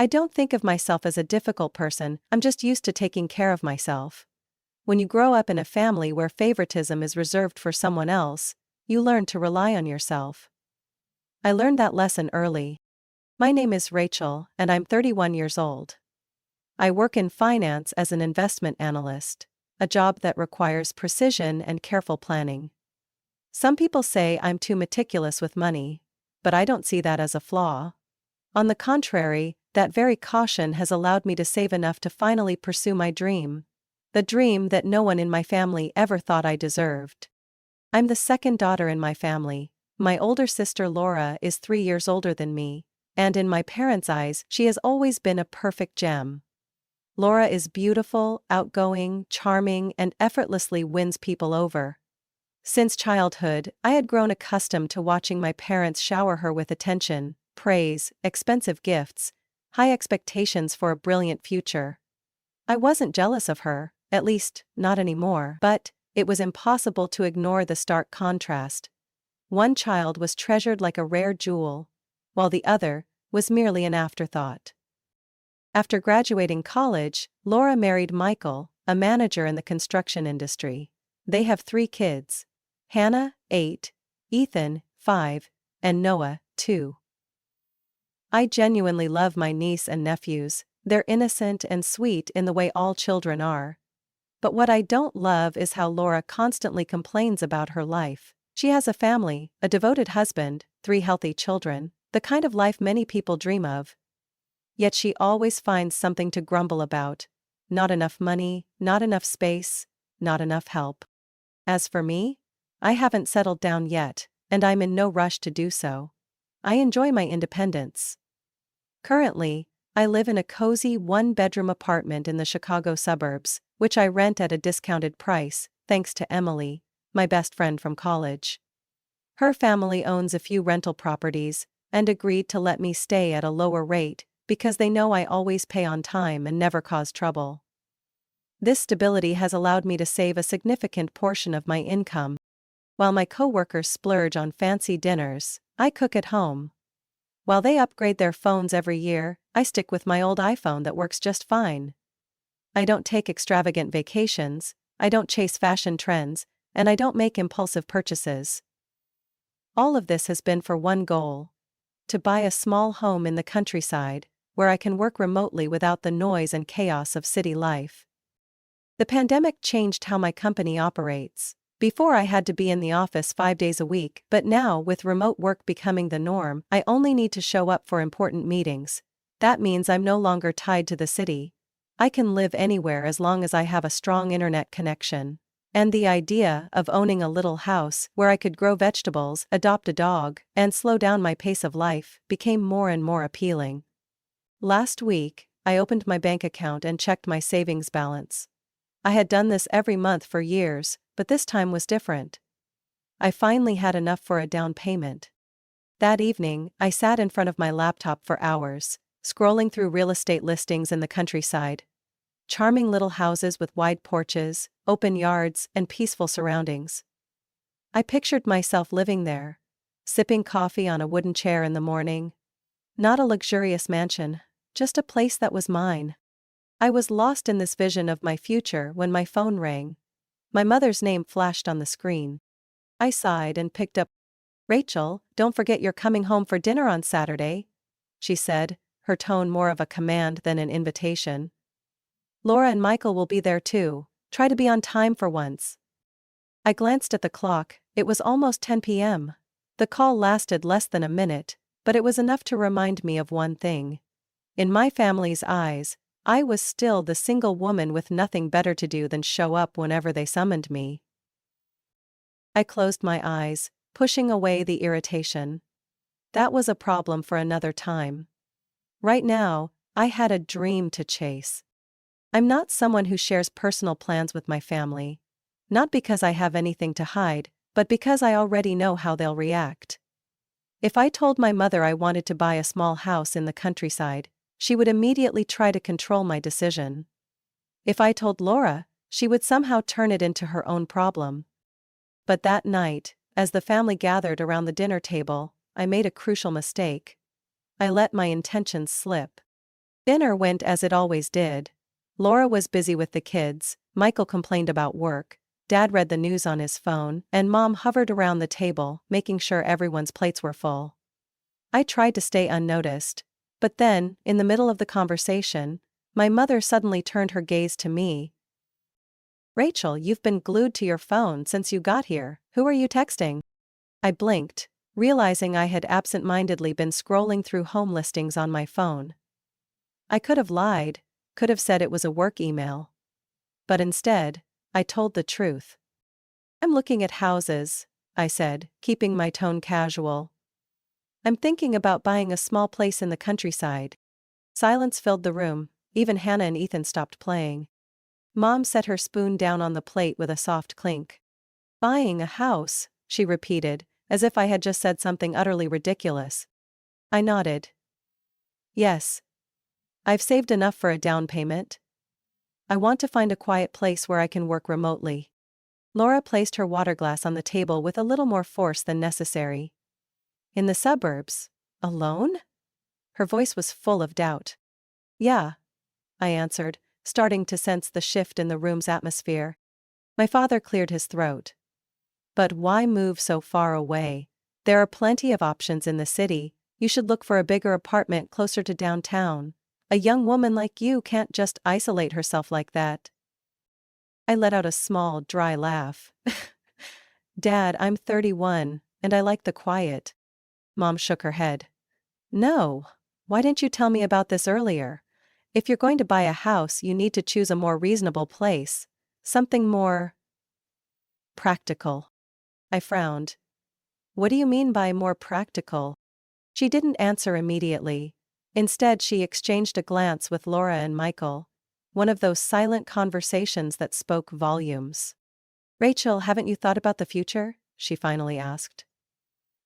I don't think of myself as a difficult person, I'm just used to taking care of myself. When you grow up in a family where favoritism is reserved for someone else, you learn to rely on yourself. I learned that lesson early. My name is Rachel, and I'm 31 years old. I work in finance as an investment analyst, a job that requires precision and careful planning. Some people say I'm too meticulous with money, but I don't see that as a flaw. On the contrary, that very caution has allowed me to save enough to finally pursue my dream. The dream that no one in my family ever thought I deserved. I'm the second daughter in my family. My older sister Laura is 3 years older than me, and in my parents' eyes, she has always been a perfect gem. Laura is beautiful, outgoing, charming, and effortlessly wins people over. Since childhood, I had grown accustomed to watching my parents shower her with attention, praise, expensive gifts, high expectations for a brilliant future. I wasn't jealous of her, at least, not anymore, but it was impossible to ignore the stark contrast. One child was treasured like a rare jewel, while the other was merely an afterthought. After graduating college, Laura married Michael, a manager in the construction industry. They have 3 kids: Hannah, 8, Ethan, 5, and Noah, 2. I genuinely love my niece and nephews. They're innocent and sweet in the way all children are. But what I don't love is how Laura constantly complains about her life. She has a family, a devoted husband, 3 healthy children, the kind of life many people dream of. Yet she always finds something to grumble about. Not enough money, not enough space, not enough help. As for me, I haven't settled down yet, and I'm in no rush to do so. I enjoy my independence. Currently, I live in a cozy 1-bedroom apartment in the Chicago suburbs, which I rent at a discounted price, thanks to Emily, my best friend from college. Her family owns a few rental properties, and agreed to let me stay at a lower rate, because they know I always pay on time and never cause trouble. This stability has allowed me to save a significant portion of my income. While my coworkers splurge on fancy dinners, I cook at home. While they upgrade their phones every year, I stick with my old iPhone that works just fine. I don't take extravagant vacations, I don't chase fashion trends, and I don't make impulsive purchases. All of this has been for one goal: to buy a small home in the countryside, where I can work remotely without the noise and chaos of city life. The pandemic changed how my company operates. Before I had to be in the office 5 days a week, but now with remote work becoming the norm, I only need to show up for important meetings. That means I'm no longer tied to the city. I can live anywhere as long as I have a strong internet connection. And the idea of owning a little house where I could grow vegetables, adopt a dog, and slow down my pace of life became more and more appealing. Last week, I opened my bank account and checked my savings balance. I had done this every month for years, but this time was different. I finally had enough for a down payment. That evening, I sat in front of my laptop for hours, scrolling through real estate listings in the countryside. Charming little houses with wide porches, open yards, and peaceful surroundings. I pictured myself living there, sipping coffee on a wooden chair in the morning. Not a luxurious mansion, just a place that was mine. I was lost in this vision of my future when my phone rang. My mother's name flashed on the screen. I sighed and picked up. "Rachel, don't forget you're coming home for dinner on Saturday," she said, her tone more of a command than an invitation. "Laura and Michael will be there too. Try to be on time for once." I glanced at the clock. It was almost 10 p.m. The call lasted less than a minute, but it was enough to remind me of one thing. In my family's eyes, I was still the single woman with nothing better to do than show up whenever they summoned me. I closed my eyes, pushing away the irritation. That was a problem for another time. Right now, I had a dream to chase. I'm not someone who shares personal plans with my family. Not because I have anything to hide, but because I already know how they'll react. If I told my mother I wanted to buy a small house in the countryside, she would immediately try to control my decision. If I told Laura, she would somehow turn it into her own problem. But that night, as the family gathered around the dinner table, I made a crucial mistake. I let my intentions slip. Dinner went as it always did. Laura was busy with the kids, Michael complained about work, Dad read the news on his phone, and Mom hovered around the table, making sure everyone's plates were full. I tried to stay unnoticed. But then, in the middle of the conversation, my mother suddenly turned her gaze to me. "Rachel, you've been glued to your phone since you got here. Who are you texting?" I blinked, realizing I had absent-mindedly been scrolling through home listings on my phone. I could have lied, could have said it was a work email. But instead, I told the truth. "I'm looking at houses," I said, keeping my tone casual. "I'm thinking about buying a small place in the countryside." Silence filled the room, even Hannah and Ethan stopped playing. Mom set her spoon down on the plate with a soft clink. "Buying a house," she repeated, as if I had just said something utterly ridiculous. I nodded. "Yes. I've saved enough for a down payment. I want to find a quiet place where I can work remotely." Laura placed her water glass on the table with a little more force than necessary. "In the suburbs? Alone?" Her voice was full of doubt. "Yeah," I answered, starting to sense the shift in the room's atmosphere. My father cleared his throat. "But why move so far away? There are plenty of options in the city. You should look for a bigger apartment closer to downtown. A young woman like you can't just isolate herself like that." I let out a small, dry laugh. "Dad, I'm 31, and I like the quiet." Mom shook her head. "No. Why didn't you tell me about this earlier? If you're going to buy a house, you need to choose a more reasonable place. Something more practical." I frowned. "What do you mean by more practical?" She didn't answer immediately. Instead, she exchanged a glance with Laura and Michael. One of those silent conversations that spoke volumes. "Rachel, haven't you thought about the future?" she finally asked.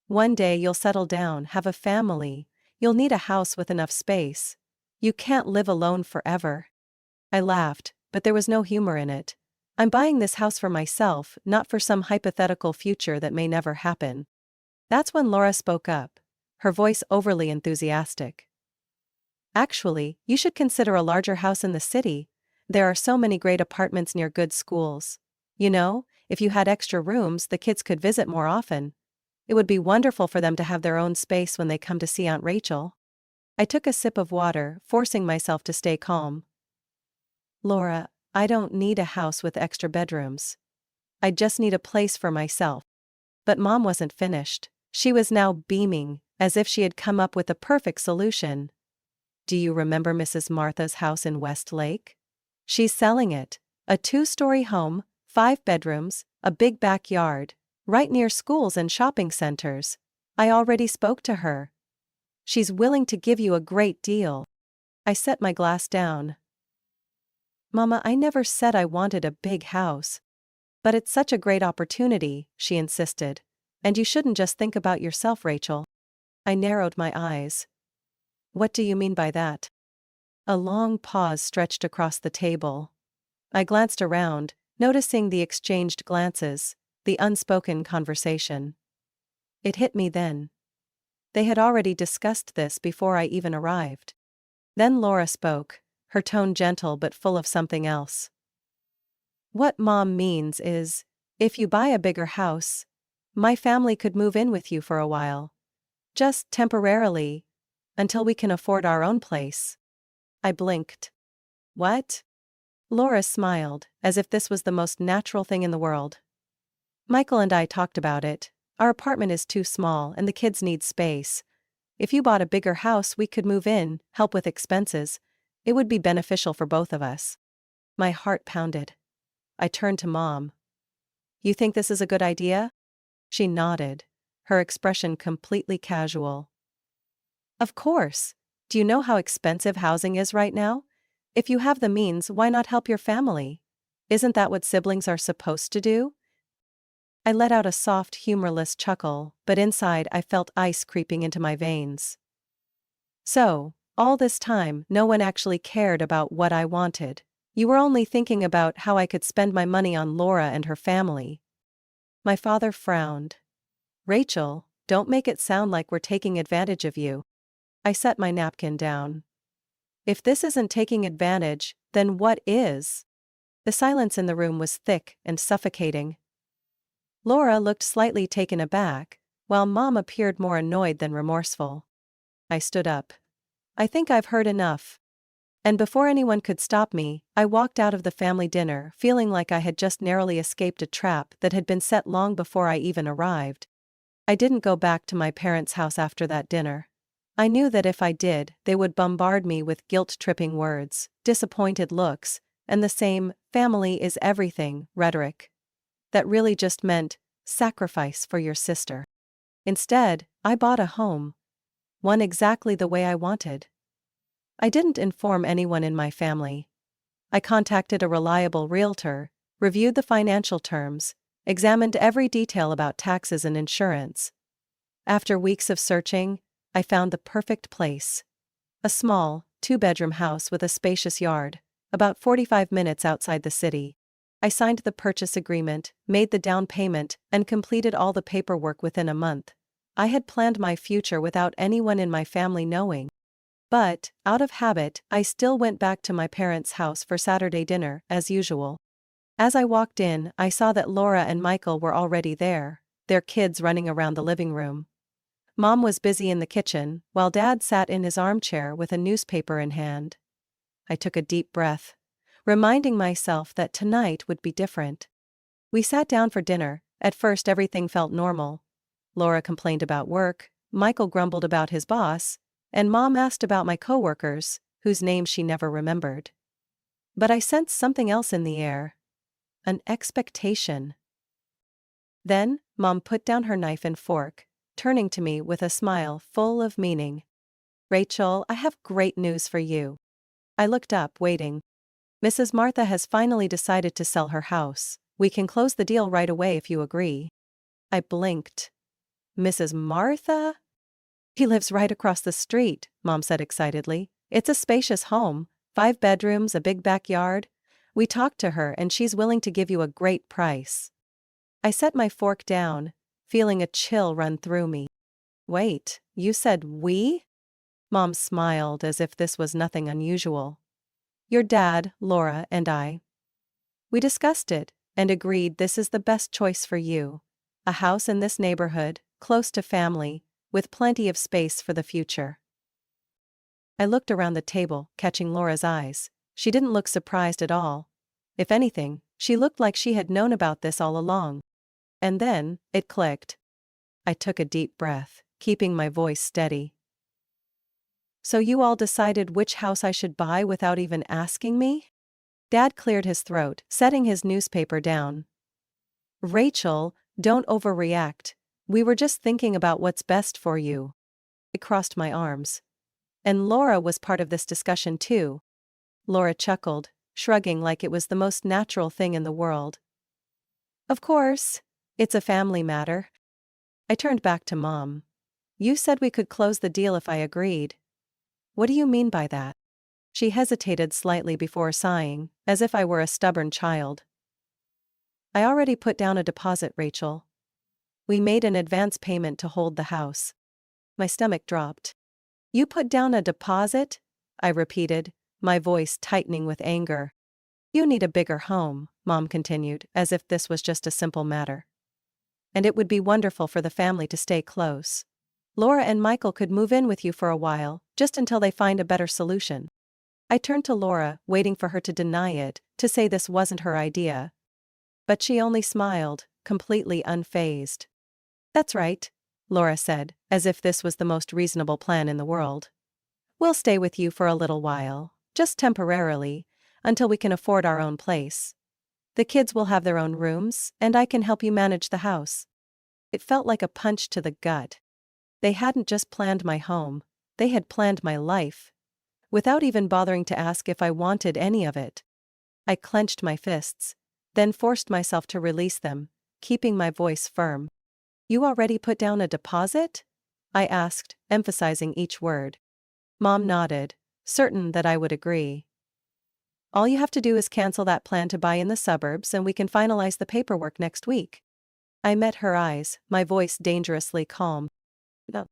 "One day you'll settle down, have a family. You'll need a house with enough space. You can't live alone forever." I laughed, but there was no humor in it. "I'm buying this house for myself, not for some hypothetical future that may never happen." That's when Laura spoke up, her voice overly enthusiastic. "Actually, you should consider a larger house in the city. There are so many great apartments near good schools. You know, if you had extra rooms, the kids could visit more often. It would be wonderful for them to have their own space when they come to see Aunt Rachel." I took a sip of water, forcing myself to stay calm. "Laura, I don't need a house with extra bedrooms. I just need a place for myself." But Mom wasn't finished. She was now beaming, as if she had come up with a perfect solution. "Do you remember Mrs. Martha's house in Westlake? She's selling it. A 2-story home, 5 bedrooms, a big backyard, right near schools and shopping centers. I already spoke to her. She's willing to give you a great deal." I set my glass down. "Mama, I never said I wanted a big house." "But it's such a great opportunity," she insisted. "And you shouldn't just think about yourself, Rachel." I narrowed my eyes. "What do you mean by that?" A long pause stretched across the table. I glanced around, noticing the exchanged glances, the unspoken conversation. It hit me then. They had already discussed this before I even arrived. Then Laura spoke, her tone gentle but full of something else. "What Mom means is, if you buy a bigger house, my family could move in with you for a while. Just temporarily, until we can afford our own place." I blinked. "What?" Laura smiled, as if this was the most natural thing in the world. "Michael and I talked about it. Our apartment is too small and the kids need space. If you bought a bigger house, we could move in, help with expenses. It would be beneficial for both of us." My heart pounded. I turned to Mom. "You think this is a good idea?" She nodded, her expression completely casual. "Of course. Do you know how expensive housing is right now? If you have the means, why not help your family? Isn't that what siblings are supposed to do?" I let out a soft, humorless chuckle, but inside I felt ice creeping into my veins. "So, all this time, no one actually cared about what I wanted. You were only thinking about how I could spend my money on Laura and her family." My father frowned. "Rachel, don't make it sound like we're taking advantage of you." I set my napkin down. If this isn't taking advantage, then what is? The silence in the room was thick and suffocating. Laura looked slightly taken aback, while Mom appeared more annoyed than remorseful. I stood up. I think I've heard enough. And before anyone could stop me, I walked out of the family dinner feeling like I had just narrowly escaped a trap that had been set long before I even arrived. I didn't go back to my parents' house after that dinner. I knew that if I did, they would bombard me with guilt-tripping words, disappointed looks, and the same "family is everything" rhetoric. That really just meant sacrifice for your sister. Instead, I bought a home. One exactly the way I wanted. I didn't inform anyone in my family. I contacted a reliable realtor, reviewed the financial terms, examined every detail about taxes and insurance. After weeks of searching, I found the perfect place. A small, two-bedroom house with a spacious yard, about 45 minutes outside the city. I signed the purchase agreement, made the down payment, and completed all the paperwork within a month. I had planned my future without anyone in my family knowing. But, out of habit, I still went back to my parents' house for Saturday dinner, as usual. As I walked in, I saw that Laura and Michael were already there, their kids running around the living room. Mom was busy in the kitchen, while Dad sat in his armchair with a newspaper in hand. I took a deep breath, reminding myself that tonight would be different. We sat down for dinner. At first everything felt normal. Laura complained about work, Michael grumbled about his boss, and Mom asked about my coworkers, whose names she never remembered. But I sensed something else in the air. An expectation. Then, Mom put down her knife and fork, turning to me with a smile full of meaning. "Rachel, I have great news for you." I looked up, waiting. "Mrs. Martha has finally decided to sell her house. We can close the deal right away if you agree." I blinked. "Mrs. Martha?" "He lives right across the street," Mom said excitedly. "It's a spacious home, 5 bedrooms, a big backyard. We talked to her and she's willing to give you a great price." I set my fork down, feeling a chill run through me. "Wait, you said we?" Mom smiled as if this was nothing unusual. "Your dad, Laura, and I. We discussed it and agreed this is the best choice for you. A house in this neighborhood, close to family, with plenty of space for the future." I looked around the table, catching Laura's eyes. She didn't look surprised at all. If anything, she looked like she had known about this all along. And then, it clicked. I took a deep breath, keeping my voice steady. "So you all decided which house I should buy without even asking me?" Dad cleared his throat, setting his newspaper down. "Rachel, don't overreact. We were just thinking about what's best for you." I crossed my arms. "And Laura was part of this discussion too." Laura chuckled, shrugging like it was the most natural thing in the world. "Of course. It's a family matter." I turned back to Mom. "You said we could close the deal if I agreed. What do you mean by that?" She hesitated slightly before sighing, as if I were a stubborn child. "I already put down a deposit, Rachel. We made an advance payment to hold the house." My stomach dropped. "You put down a deposit?" I repeated, my voice tightening with anger. "You need a bigger home," Mom continued, as if this was just a simple matter. "And it would be wonderful for the family to stay close. Laura and Michael could move in with you for a while, just until they find a better solution." I turned to Laura, waiting for her to deny it, to say this wasn't her idea. But she only smiled, completely unfazed. "That's right," Laura said, as if this was the most reasonable plan in the world. "We'll stay with you for a little while, just temporarily, until we can afford our own place. The kids will have their own rooms, and I can help you manage the house." It felt like a punch to the gut. They hadn't just planned my home, they had planned my life, without even bothering to ask if I wanted any of it. I clenched my fists, then forced myself to release them, keeping my voice firm. "You already put down a deposit?" I asked, emphasizing each word. Mom nodded, certain that I would agree. "All you have to do is cancel that plan to buy in the suburbs and we can finalize the paperwork next week." I met her eyes, my voice dangerously calm. "No."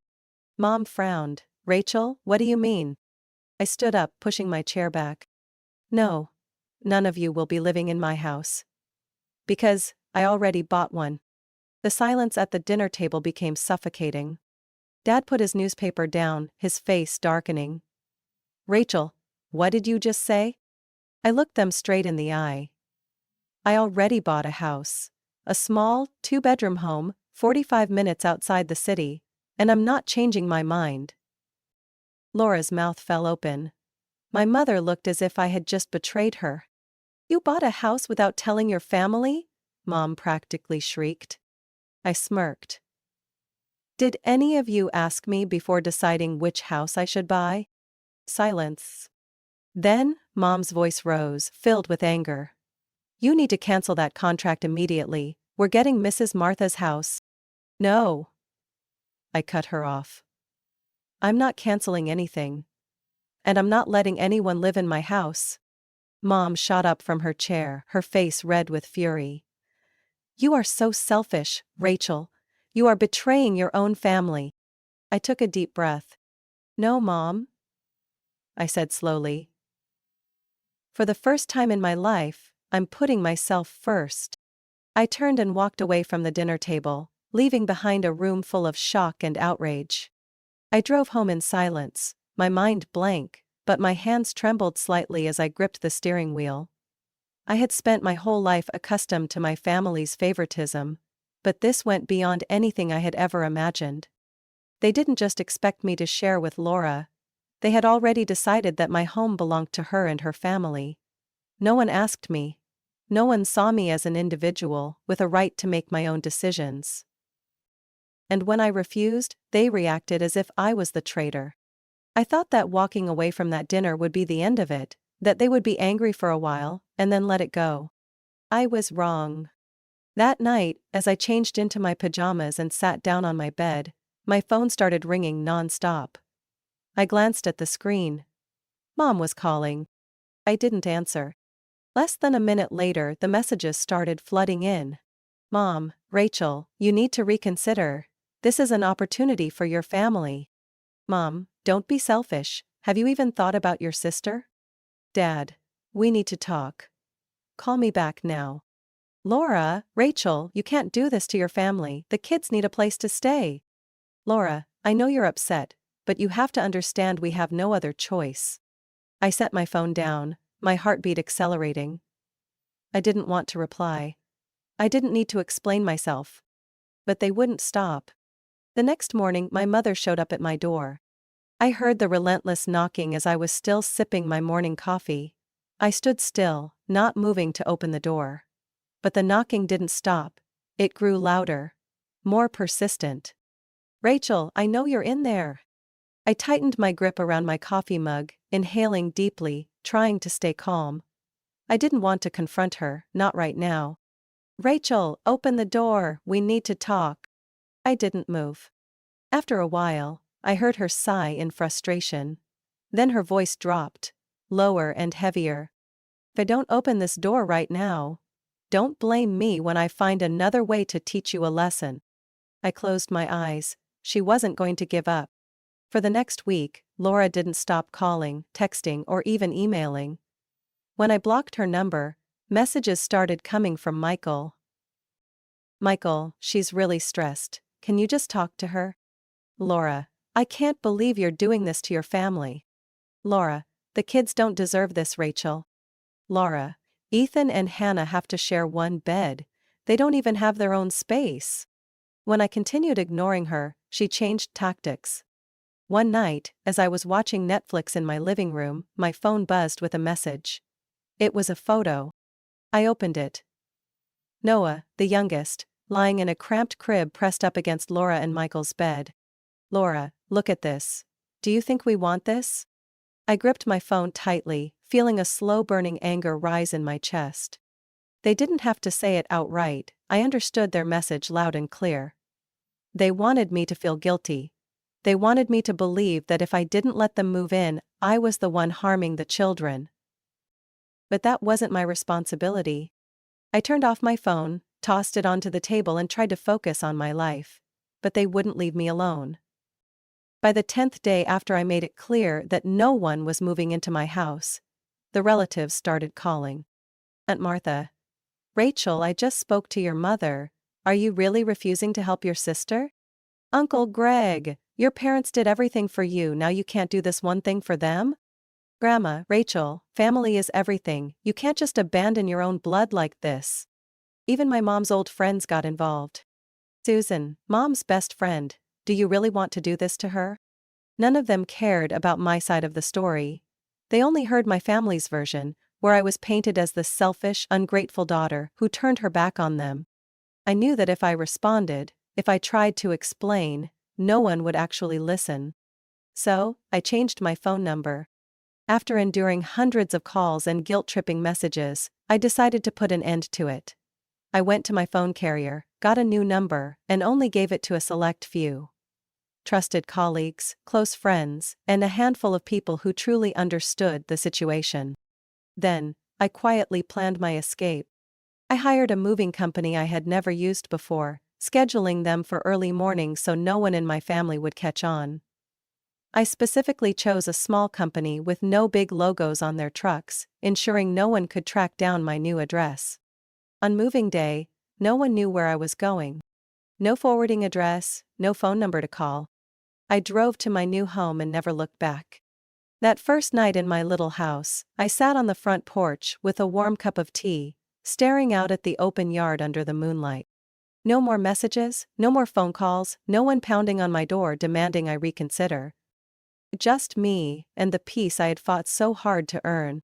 Mom frowned. "Rachel, what do you mean?" I stood up, pushing my chair back. No. None of you will be living in my house. Because I already bought one. The silence at the dinner table became suffocating. Dad put his newspaper down, his face darkening. Rachel, what did you just say? I looked them straight in the eye. I already bought a house. A small, 2-bedroom home, 45 minutes outside the city, and I'm not changing my mind. Laura's mouth fell open. My mother looked as if I had just betrayed her. You bought a house without telling your family? Mom practically shrieked. I smirked. Did any of you ask me before deciding which house I should buy? Silence. Then, Mom's voice rose, filled with anger. You need to cancel that contract immediately. We're getting Mrs. Martha's house. No. I cut her off. I'm not canceling anything. And I'm not letting anyone live in my house. Mom shot up from her chair, her face red with fury. You are so selfish, Rachel. You are betraying your own family. I took a deep breath. No, Mom, I said slowly. For the first time in my life, I'm putting myself first. I turned and walked away from the dinner table, leaving behind a room full of shock and outrage. I drove home in silence, my mind blank, but my hands trembled slightly as I gripped the steering wheel. I had spent my whole life accustomed to my family's favoritism, but this went beyond anything I had ever imagined. They didn't just expect me to share with Laura. They had already decided that my home belonged to her and her family. No one asked me. No one saw me as an individual, with a right to make my own decisions. And when I refused, they reacted as if I was the traitor. I thought that walking away from that dinner would be the end of it, that they would be angry for a while, and then let it go. I was wrong. That night, as I changed into my pajamas and sat down on my bed, my phone started ringing non-stop. I glanced at the screen. Mom was calling. I didn't answer. Less than a minute later, the messages started flooding in. Mom, Rachel, you need to reconsider. This is an opportunity for your family. Mom, don't be selfish. Have you even thought about your sister? Dad, we need to talk. Call me back now. Laura, Rachel, you can't do this to your family. The kids need a place to stay. Laura, I know you're upset, but you have to understand we have no other choice. I set my phone down, my heartbeat accelerating. I didn't want to reply. I didn't need to explain myself. But they wouldn't stop. The next morning, my mother showed up at my door. I heard the relentless knocking as I was still sipping my morning coffee. I stood still, not moving to open the door. But the knocking didn't stop. It grew louder. More persistent. Rachel, I know you're in there. I tightened my grip around my coffee mug, inhaling deeply, trying to stay calm. I didn't want to confront her, not right now. Rachel, open the door, we need to talk. I didn't move. After a while, I heard her sigh in frustration. Then her voice dropped, lower and heavier. If I don't open this door right now, don't blame me when I find another way to teach you a lesson. I closed my eyes. She wasn't going to give up. For the next week, Laura didn't stop calling, texting, or even emailing. When I blocked her number, messages started coming from Michael. Michael, she's really stressed. Can you just talk to her? Laura, I can't believe you're doing this to your family. Laura, the kids don't deserve this, Rachel. Laura, Ethan and Hannah have to share one bed. They don't even have their own space. When I continued ignoring her, she changed tactics. One night, as I was watching Netflix in my living room, my phone buzzed with a message. It was a photo. I opened it. Noah, the youngest, lying in a cramped crib pressed up against Laura and Michael's bed. Laura, look at this. Do you think we want this? I gripped my phone tightly, feeling a slow-burning anger rise in my chest. They didn't have to say it outright, I understood their message loud and clear. They wanted me to feel guilty. They wanted me to believe that if I didn't let them move in, I was the one harming the children. But that wasn't my responsibility. I turned off my phone, tossed it onto the table and tried to focus on my life. But they wouldn't leave me alone. By the 10th day after I made it clear that no one was moving into my house, the relatives started calling. Aunt Martha. Rachel, I just spoke to your mother. Are you really refusing to help your sister? Uncle Greg, your parents did everything for you, now you can't do this one thing for them? Grandma, Rachel, family is everything, you can't just abandon your own blood like this. Even my mom's old friends got involved. Susan, mom's best friend, do you really want to do this to her? None of them cared about my side of the story. They only heard my family's version, where I was painted as the selfish, ungrateful daughter who turned her back on them. I knew that if I responded, if I tried to explain, no one would actually listen. So, I changed my phone number. After enduring hundreds of calls and guilt-tripping messages, I decided to put an end to it. I went to my phone carrier, got a new number, and only gave it to a select few. Trusted colleagues, close friends, and a handful of people who truly understood the situation. Then, I quietly planned my escape. I hired a moving company I had never used before, scheduling them for early mornings so no one in my family would catch on. I specifically chose a small company with no big logos on their trucks, ensuring no one could track down my new address. On moving day, no one knew where I was going. No forwarding address, no phone number to call. I drove to my new home and never looked back. That first night in my little house, I sat on the front porch with a warm cup of tea, staring out at the open yard under the moonlight. No more messages, no more phone calls, no one pounding on my door demanding I reconsider. Just me, and the peace I had fought so hard to earn.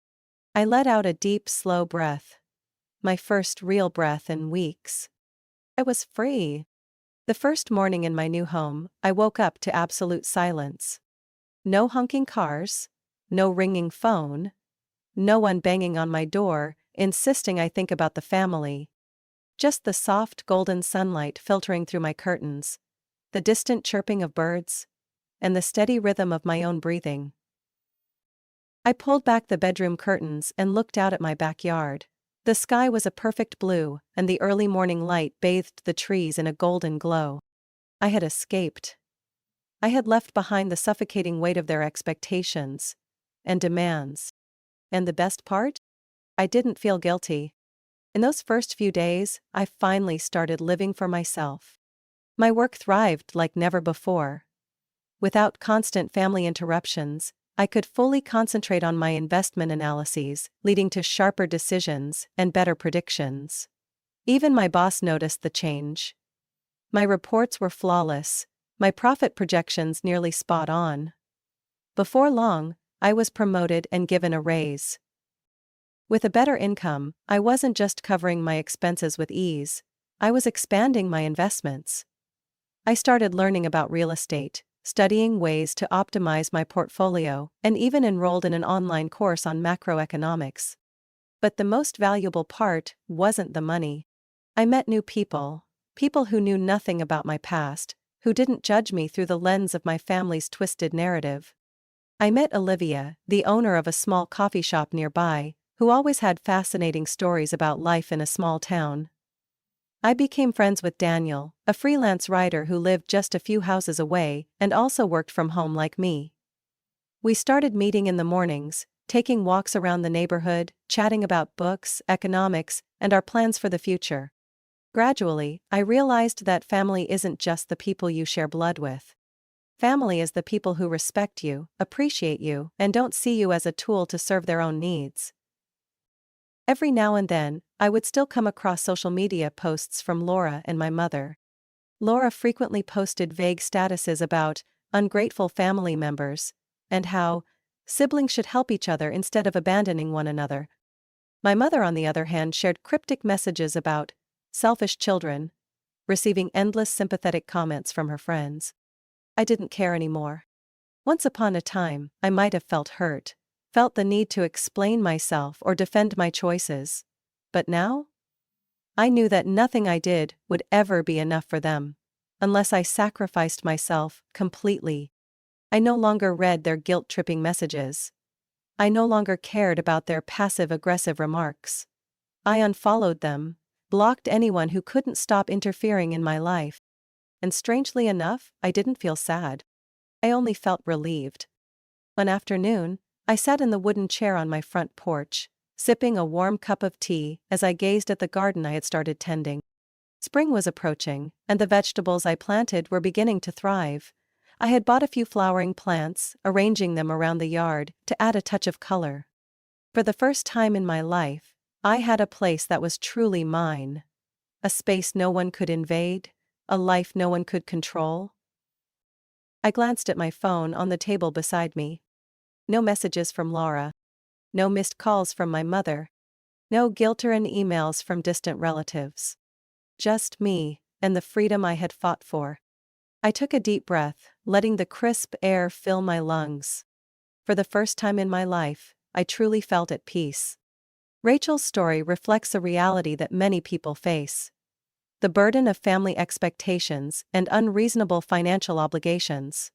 I let out a deep, slow breath. My first real breath in weeks. I was free. The first morning in my new home, I woke up to absolute silence. No honking cars, no ringing phone, no one banging on my door, insisting I think about the family. Just the soft golden sunlight filtering through my curtains, the distant chirping of birds, and the steady rhythm of my own breathing. I pulled back the bedroom curtains and looked out at my backyard. The sky was a perfect blue, and the early morning light bathed the trees in a golden glow. I had escaped. I had left behind the suffocating weight of their expectations and demands. And the best part? I didn't feel guilty. In those first few days, I finally started living for myself. My work thrived like never before. Without constant family interruptions, I could fully concentrate on my investment analyses, leading to sharper decisions and better predictions. Even my boss noticed the change. My reports were flawless, my profit projections nearly spot on. Before long, I was promoted and given a raise. With a better income, I wasn't just covering my expenses with ease, I was expanding my investments. I started learning about real estate, studying ways to optimize my portfolio, and even enrolled in an online course on macroeconomics. But the most valuable part wasn't the money. I met new people, people who knew nothing about my past, who didn't judge me through the lens of my family's twisted narrative. I met Olivia, the owner of a small coffee shop nearby, who always had fascinating stories about life in a small town. I became friends with Daniel, a freelance writer who lived just a few houses away and also worked from home like me. We started meeting in the mornings, taking walks around the neighborhood, chatting about books, economics, and our plans for the future. Gradually, I realized that family isn't just the people you share blood with. Family is the people who respect you, appreciate you, and don't see you as a tool to serve their own needs. Every now and then, I would still come across social media posts from Laura and my mother. Laura frequently posted vague statuses about ungrateful family members and how siblings should help each other instead of abandoning one another. My mother, on the other hand, shared cryptic messages about selfish children, receiving endless sympathetic comments from her friends. I didn't care anymore. Once upon a time, I might have felt hurt, felt the need to explain myself or defend my choices. But now? I knew that nothing I did would ever be enough for them, unless I sacrificed myself completely. I no longer read their guilt-tripping messages. I no longer cared about their passive-aggressive remarks. I unfollowed them, blocked anyone who couldn't stop interfering in my life. And strangely enough, I didn't feel sad. I only felt relieved. One afternoon, I sat in the wooden chair on my front porch, sipping a warm cup of tea as I gazed at the garden I had started tending. Spring was approaching, and the vegetables I planted were beginning to thrive. I had bought a few flowering plants, arranging them around the yard to add a touch of color. For the first time in my life, I had a place that was truly mine. A space no one could invade, a life no one could control. I glanced at my phone on the table beside me. No messages from Laura. No missed calls from my mother. No guilt-ridden emails from distant relatives. Just me, and the freedom I had fought for. I took a deep breath, letting the crisp air fill my lungs. For the first time in my life, I truly felt at peace. Rachel's story reflects a reality that many people face. The burden of family expectations and unreasonable financial obligations.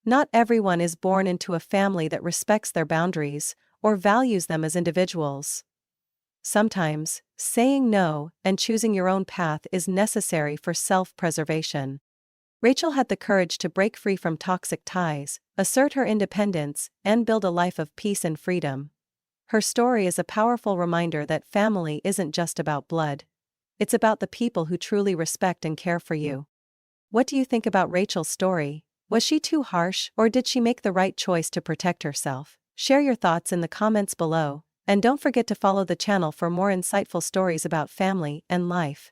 Not everyone is born into a family that respects their boundaries or values them as individuals. Sometimes, saying no and choosing your own path is necessary for self-preservation. Rachel had the courage to break free from toxic ties, assert her independence, and build a life of peace and freedom. Her story is a powerful reminder that family isn't just about blood. It's about the people who truly respect and care for you. What do you think about Rachel's story? Was she too harsh, or did she make the right choice to protect herself? Share your thoughts in the comments below, and don't forget to follow the channel for more insightful stories about family and life.